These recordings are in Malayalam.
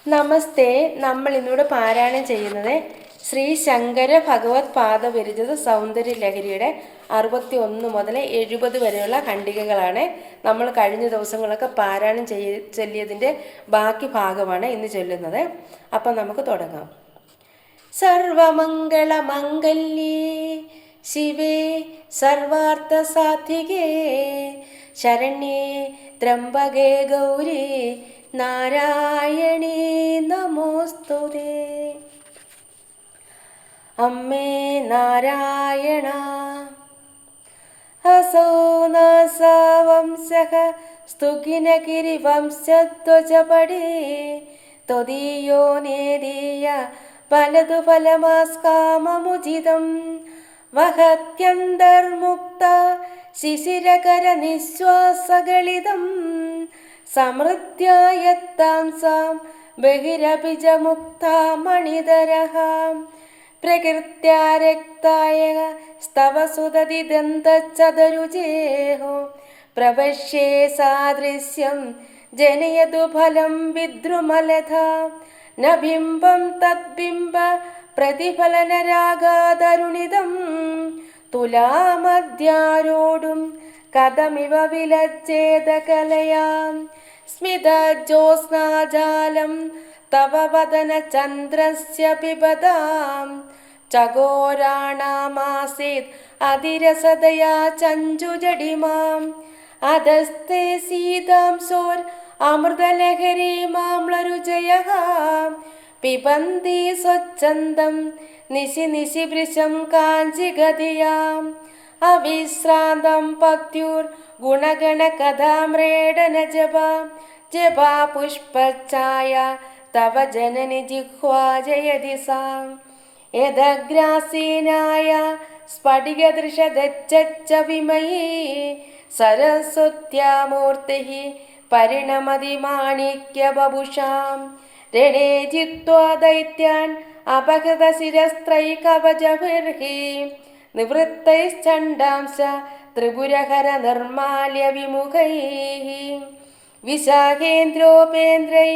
നമസ്തേ. നമ്മൾ ഇന്നിവിടെ പാരായണം ചെയ്യുന്നത് ശ്രീ ശങ്കര ഭഗവത് പാദവിരചിത സൗന്ദര്യ ലഹരിയുടെ 61 മുതൽ 70 വരെയുള്ള ഖണ്ഡികകളാണ്. നമ്മൾ കഴിഞ്ഞ ദിവസങ്ങളൊക്കെ പാരായണം ചൊല്ലിയതിൻ്റെ ബാക്കി ഭാഗമാണ് ഇന്ന് ചൊല്ലുന്നത്. അപ്പം നമുക്ക് തുടങ്ങാം. സർവമംഗളമംഗല്യേ ശിവേ സർവാർത്ഥസാധികേ ശരണ്യേ ത്രംബകേ ഗൗരി നാരായണീ നമോസ്തുതേ. അമ്മേ നാരായണ. അസോ നാസവംശഃ സ്തുഗിനഗിരിവംശധ്വജപടേ ത്വദീയോ നേദീയ വലതു ഫലമാസ്കാമമുചിതം വഹത്യന്തർമുക്ത ശിശിരകര നിശ്വാസഗളിതം സമൃദ്ധ്യായത്താം സാം ബഹിരഭിജമുക്താ മണിധരഃ പ്രകൃത്യാ രക്തായ സ്തവ സുദതി ദന്തചതുരുജേഹോ പ്രവശ്യേ സാദൃശ്യം ജനയതു ഫലം വിദ്രുമലധ ന ബിംബം തദ്ബിംബ പ്രതിഫലനരാഗാതരുണിതം തുലാമധ്യാരോടും കഥമിവ വിലജ്ജേദകലയാം സ്മിതജ്യോത്സ്നാജാലം തവ വദന ചന്ദ്രസ്യ പിബതാം ചകോരാണാമാസീത് അതിരസതയാ ചഞ്ചുജടിമാം അധസ്തേ സീതാംസോർ അമൃതലഹരി മാംളരുജയഃ പിബന്തി സ്വച്ഛന്തം നിശി നിശി വൃശം കാഞ്ചിഗതിയാം അവിശ്രാന്തം പത്യുർ ഗുണഗണ കഥാമ്രേഡന ജപാ ജപാ പുഷ്പഛായ തവ ജനനി ജിഹ്വാ ജയതി സാം യദഗ്രാസീനായ സ്ഫടികദൃശദച്ച വിമയീ സരസ്വത്യാമൂർത്തിഃ പരിണമതി മാണിക്യബഭുഷാം രണേ ജിത്വാ ദൈത്യാൻ അപഹൃതശിരസ്ത്രൈകവചഭിർഃ നിവൃത്തൈശ്ചണ്ഡാംശ ത്രിപുരഹര നിർമാല്യ വിമുഖൈഃ വിശാഖേന്ദ്രോപേന്ദ്രൈ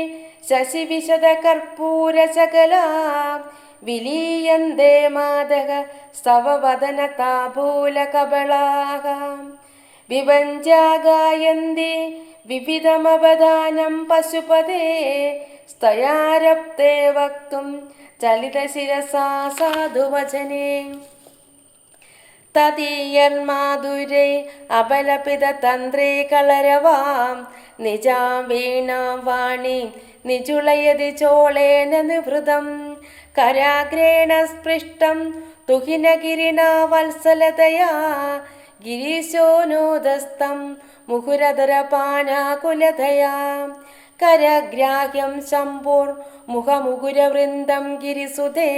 ശശിവിശദ കർപ്പൂരശകലാ വിലീയന്തേ മാദഃ സ്തവവദന താംബൂലകബളാഃ വിഭഞ്ജാഗായന്തി വിവിധമവദാനം പശുപതേ സ്തയാരപ്തേ വക്തും ചലിതശിരസാ സാധുവചനേ തദീയർമാധുരൈ അബലപിതതന്ത്രേ കളരവാം നിജാം വീണാം വാണീം നിചുളയതി ചോളേന നിവൃതം കരാഗ്രേണ സ്പൃഷ്ടം തുഹിനഗിരിണാ വത്സലതയാ ഗിരീശോനോദസ്തം മുഹുരധരപാനാകുലതയാ കരഗ്രാഹ്യം ശംഭോർ മുഖമുകുരവൃന്ദം ഗിരിസുതേ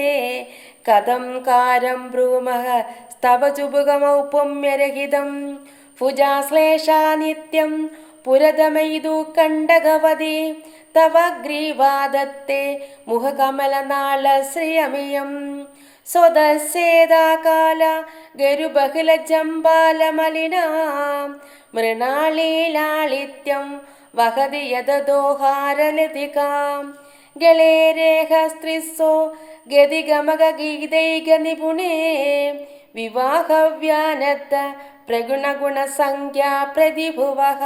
കഥം കാരം ബ്രൂമഃ സ്തവ ചുബുകമൗപമ്യരഹിതം ഭുജാശ്ലേഷാ നിത്യം പുരതമൈതു കണ്ടകവതി തവ ഗ്രീവാദത്തെ മുഖകമലനാളശ്രിയമിയം സ്വദസ്യേതാകാല ഗരുബഹുലജംബാലമലിനാം മൃണാളീലാളിത്യം വഹതി യദദോഹാരലതികാം ഗളേരേഹസ്ത്രിസോ ഗതിഗമഗീതൈക നിപുണേ വിവാഹവ്യാനത്ത പ്രഗുണഗുണസംഖ്യാ പ്രതിഭുവഃ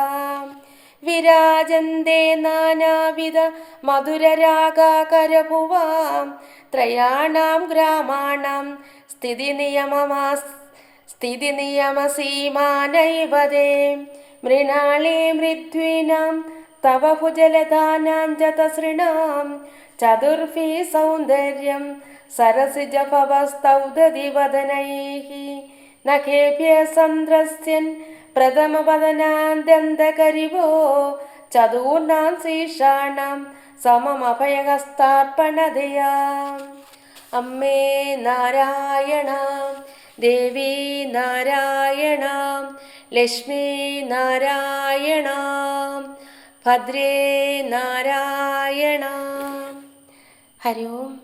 വിരാജന്തേ നാനാവിധ മധുരരാഗാകരഭുവാം ത്രയാണാം ഗ്രാമാണാം സ്ഥിതിനിയമസീമാനൈവതേ മൃണാളേ മൃദ്വീനാം തവ ഭുജലതാനാം ജതസൃണാം ചതുർഭി സൗന്ദര്യം സരസിജഭവസ്തൗദതി വദനൈഃ നഖേഭ്യഃ സന്ദ്രസ്യൻ പ്രഥമവദനാദ്യന്തകരിവോ ചതൂർണാം ശീർഷാണാം സമമഭയഹസ്താർപ്പണതയാ. അമ്മേ നാരായണ. ദേവി നാരായണ. ലക്ഷ്മി നാരായണ. ഭദ്രേ നാരായണ. ഹരി ഓം.